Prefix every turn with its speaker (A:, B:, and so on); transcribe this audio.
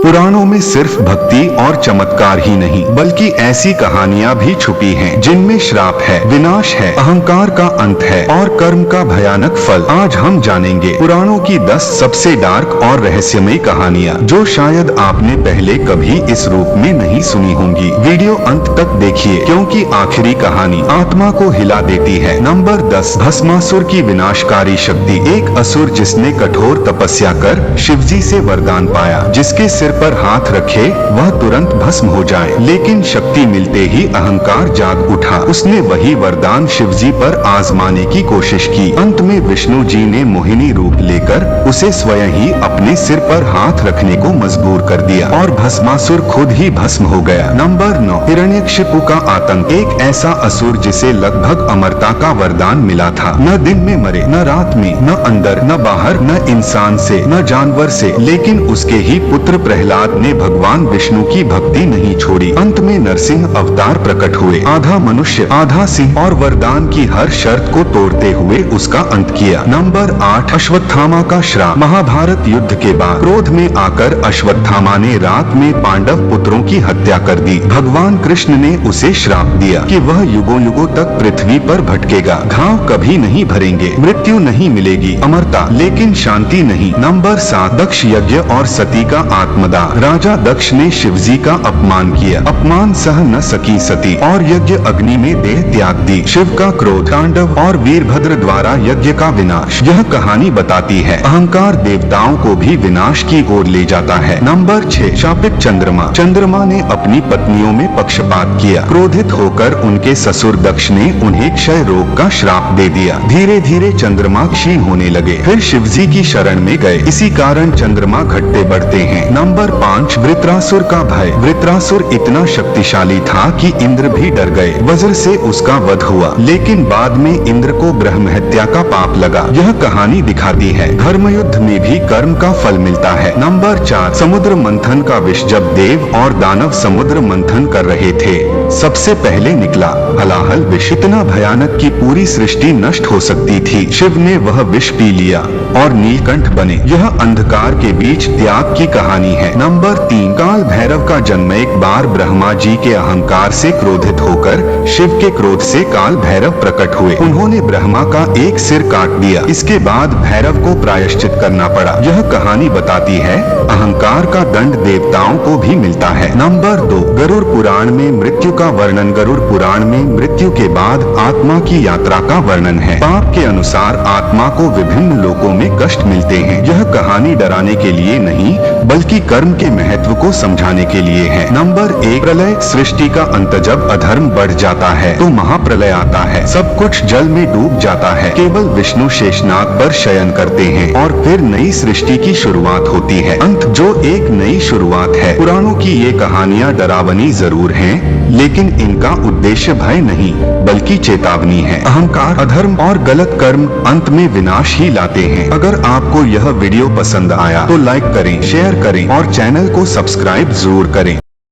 A: पुराणों में सिर्फ भक्ति और चमत्कार ही नहीं बल्कि ऐसी कहानियां भी छुपी हैं जिनमें श्राप है, विनाश है, अहंकार का अंत है और कर्म का भयानक फल। आज हम जानेंगे पुराणों की 10 सबसे डार्क और रहस्यमय कहानियां जो शायद आपने पहले कभी इस रूप में नहीं सुनी होंगी। वीडियो अंत तक देखिए क्योंकि आखिरी कहानी आत्मा को हिला देती है। नंबर 10, भस्मासुर की विनाशकारी शक्ति। एक असुर जिसने कठोर तपस्या कर शिवजी से वरदान पाया, जिसके सिर पर हाथ रखे वह तुरंत भस्म हो जाए, लेकिन शक्ति मिलते ही अहंकार जाग उठा। उसने वही वरदान शिवजी पर आजमाने की कोशिश की। अंत में विष्णु जी ने मोहिनी रूप लेकर उसे स्वयं ही अपने सिर पर हाथ रखने को मजबूर कर दिया और भस्मासुर खुद ही भस्म हो गया। नंबर 9, हिरण्यकशिपु का आतंक। एक ऐसा असुर जिसे लगभग अमरता का वरदान मिला था। न दिन में मरे, न रात में, न अंदर न बाहर, न इंसान से न जानवर से, लेकिन उसके ही पुत्र प्रहलाद ने भगवान विष्णु की भक्ति नहीं छोड़ी। अंत में नरसिंह अवतार प्रकट हुए, आधा मनुष्य आधा सिंह, और वरदान की हर शर्त को तोड़ते हुए उसका अंत किया। नंबर 8, अश्वत्थामा का श्राप। महाभारत युद्ध के बाद क्रोध में आकर अश्वत्थामा ने रात में पांडव पुत्रों की हत्या कर दी। भगवान कृष्ण ने उसे श्राप दिया कि वह युगों युगों तक पृथ्वी पर भटकेगा। घाव कभी नहीं भरेंगे, मृत्यु नहीं मिलेगी, अमरता लेकिन शांति नहीं। नंबर 7, दक्ष यज्ञ और सती का आत्मदाह। राजा दक्ष ने शिवजी का अपमान किया, अपमान सह न सकी सती और यज्ञ अग्नि में देह त्याग दी। शिव का क्रोध, तांडव और वीरभद्र द्वारा यज्ञ का विनाश। यह कहानी बताती है अहंकार देवताओं को भी विनाश की ओर ले जाता है। नंबर 6, शापित चंद्रमा। चंद्रमा ने अपनी पत्नियों में पक्षपात किया। क्रोधित होकर उनके ससुर दक्ष ने उन्हें क्षय रोग का श्राप दे दिया। धीरे धीरे चंद्रमा क्षीण होने लगे, फिर शिवजी की शरण में गए। इसी कारण चंद्रमा घटते बढ़ते हैं। नंबर 5, वृत्रासुर का भय। वृत्रासुर इतना शक्तिशाली था कि इंद्र भी डर गए। वज्र से उसका वध हुआ, लेकिन बाद में इंद्र को ब्रह्म हत्या का पाप लगा। यह कहानी दिखाती है धर्म युद्ध में भी कर्म का फल मिलता है। नंबर 4, समुद्र मंथन का विष। जब देव और दानव समुद्र मंथन कर रहे थे, सबसे पहले निकला हलाहल विष। इतना भयानक कि पूरी सृष्टि नष्ट हो सकती थी। शिव ने वह विष पी लिया और नीलकंठ बने। यह अंधकार के बीच त्याग की कहानी है। नंबर 3, काल भैरव का जन्म। एक बार ब्रह्मा जी के अहंकार से क्रोधित होकर शिव के क्रोध से काल भैरव प्रकट हुए। उन्होंने ब्रह्मा का एक सिर काट दिया। इसके बाद भैरव को प्रायश्चित करना पड़ा। यह कहानी बताती है अहंकार का दंड देवताओं को भी मिलता है। नंबर 2, गरुड़ पुराण में मृत्यु का वर्णन। गरुड़ पुराण में मृत्यु के बाद आत्मा की यात्रा का वर्णन है। पाप के अनुसार आत्मा को विभिन्न लोकों में कष्ट मिलते हैं। यह कहानी डराने के लिए नहीं बल्कि कर्म के महत्व को समझाने के लिए है। नंबर 1, प्रलय। सृष्टि का अंत। जब अधर्म बढ़ जाता है तो महाप्रलय आता है। सब कुछ जल में डूब जाता है। केवल विष्णु शेषनाग पर शयन करते हैं और फिर नई सृष्टि की शुरुआत होती है। अंत जो एक नई शुरुआत है। पुराणों की ये कहानियां डरावनी जरूर हैं, लेकिन इनका उद्देश्य भय नहीं बल्कि चेतावनी है। अहंकार, अधर्म और गलत कर्म अंत में विनाश ही लाते हैं। अगर आपको यह वीडियो पसंद आया तो लाइक करें, शेयर करें और चैनल को सब्सक्राइब जरूर करें।